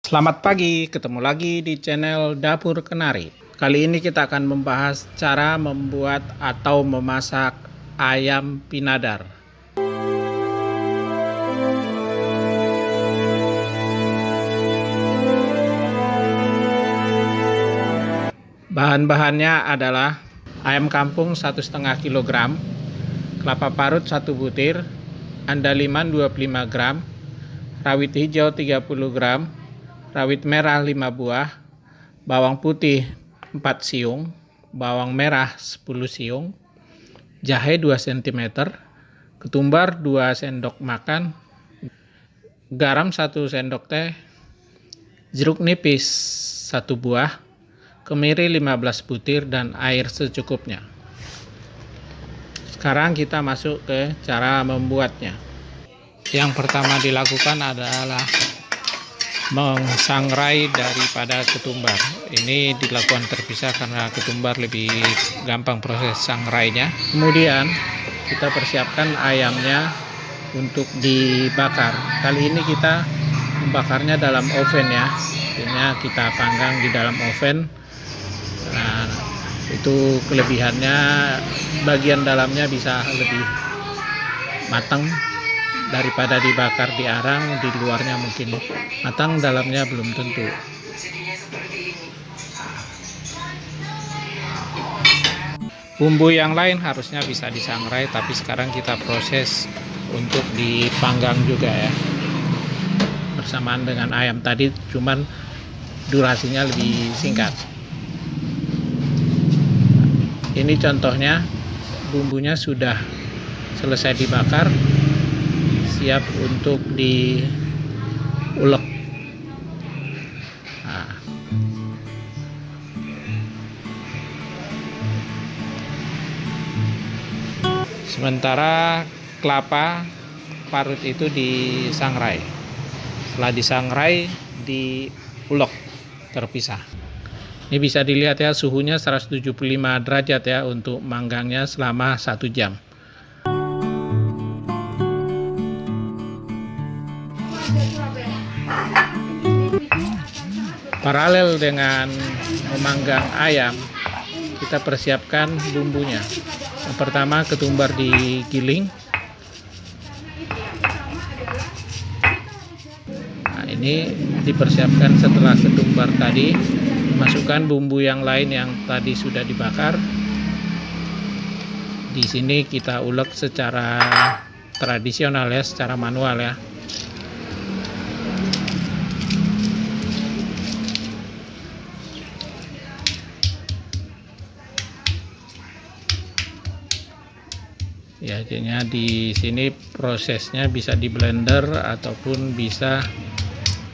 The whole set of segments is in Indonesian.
Selamat pagi, ketemu lagi di channel Dapur Kenari. Kali ini kita akan membahas cara membuat atau memasak ayam pinadar. Bahan-bahannya adalah ayam kampung 1,5 kg, kelapa parut 1 butir, andaliman 25 gram, rawit hijau 30 gram, rawit merah 5 buah, bawang putih 4 siung, bawang merah 10 siung, jahe 2 cm, ketumbar 2 sendok makan, garam 1 sendok teh, jeruk nipis 1 buah, kemiri 15 butir, dan air secukupnya. Sekarang kita masuk ke cara membuatnya. Yang pertama dilakukan adalah mengsangrai daripada ketumbar. Ini dilakukan terpisah karena ketumbar lebih gampang proses sangrainya. Kemudian kita persiapkan ayamnya untuk dibakar. Kali ini kita membakarnya dalam oven ya. Artinya kita panggang di dalam oven. Nah, itu kelebihannya, bagian dalamnya bisa lebih matang daripada dibakar di arang. Di luarnya mungkin matang, dalamnya belum tentu. Bumbu yang lain harusnya bisa disangrai, tapi sekarang kita proses untuk dipanggang juga ya, bersamaan dengan ayam tadi, cuman durasinya lebih singkat. Ini contohnya, bumbunya sudah selesai dibakar, siap untuk diulek. Nah, sementara kelapa parut itu disangrai. Setelah disangrai, diulek terpisah. Ini bisa dilihat ya, suhunya 175 derajat ya untuk manggangnya selama 1 jam. Paralel dengan memanggang ayam, kita persiapkan bumbunya. Yang pertama, ketumbar digiling. Nah, ini dipersiapkan setelah ketumbar tadi. Masukkan bumbu yang lain yang tadi sudah dibakar. Di sini kita ulek secara tradisional ya, secara manual ya. Ya, jadinya di sini prosesnya bisa di blender ataupun bisa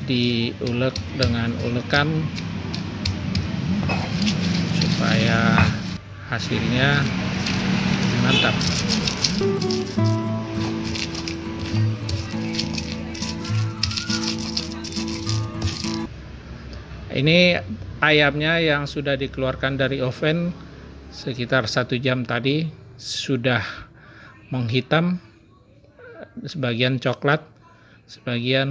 diulek dengan ulekan supaya hasilnya mantap. Ini ayamnya yang sudah dikeluarkan dari oven sekitar 1 jam tadi, sudah menghitam, sebagian coklat, sebagian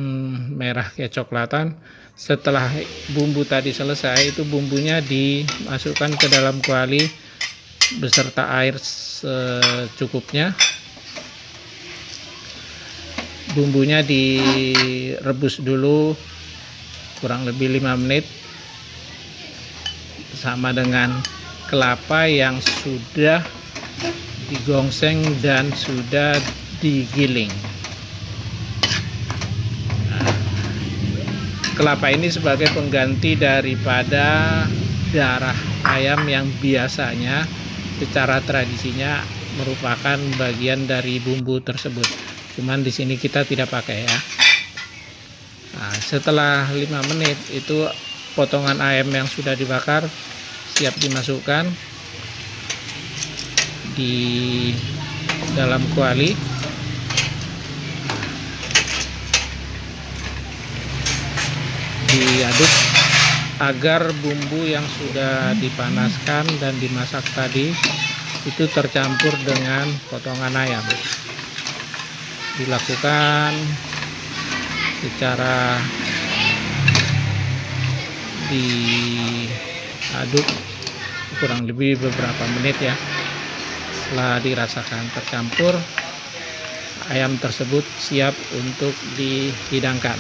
merah kecoklatan. Setelah bumbu tadi selesai, itu bumbunya dimasukkan ke dalam kuali beserta air secukupnya. Bumbunya direbus dulu kurang lebih 5 menit sama dengan kelapa yang sudah digongseng dan sudah digiling. Nah, kelapa ini sebagai pengganti daripada darah ayam yang biasanya secara tradisinya merupakan bagian dari bumbu tersebut. Cuman di sini kita tidak pakai ya. Nah, setelah 5 menit itu potongan ayam yang sudah dibakar siap dimasukkan di dalam kuali. Diaduk agar bumbu yang sudah dipanaskan dan dimasak tadi itu tercampur dengan potongan ayam. Dilakukan secara diaduk kurang lebih beberapa menit ya. Setelah dirasakan tercampur, ayam tersebut siap untuk dihidangkan.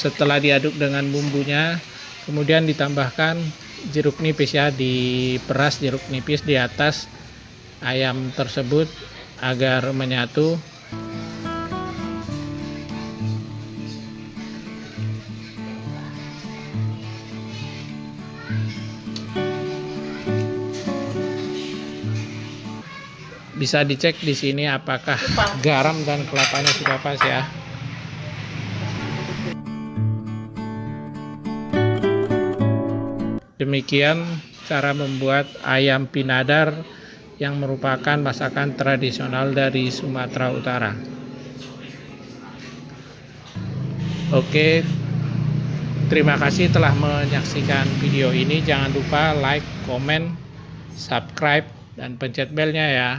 Setelah diaduk dengan bumbunya, kemudian ditambahkan jeruk nipis ya, diperas jeruk nipis di atas ayam tersebut agar menyatu. Bisa dicek di sini apakah garam dan kelapanya sudah pas ya. Demikian cara membuat ayam pinadar yang merupakan masakan tradisional dari Sumatera Utara. Oke, terima kasih telah menyaksikan video ini. Jangan lupa like, komen, subscribe, dan pencet belnya ya.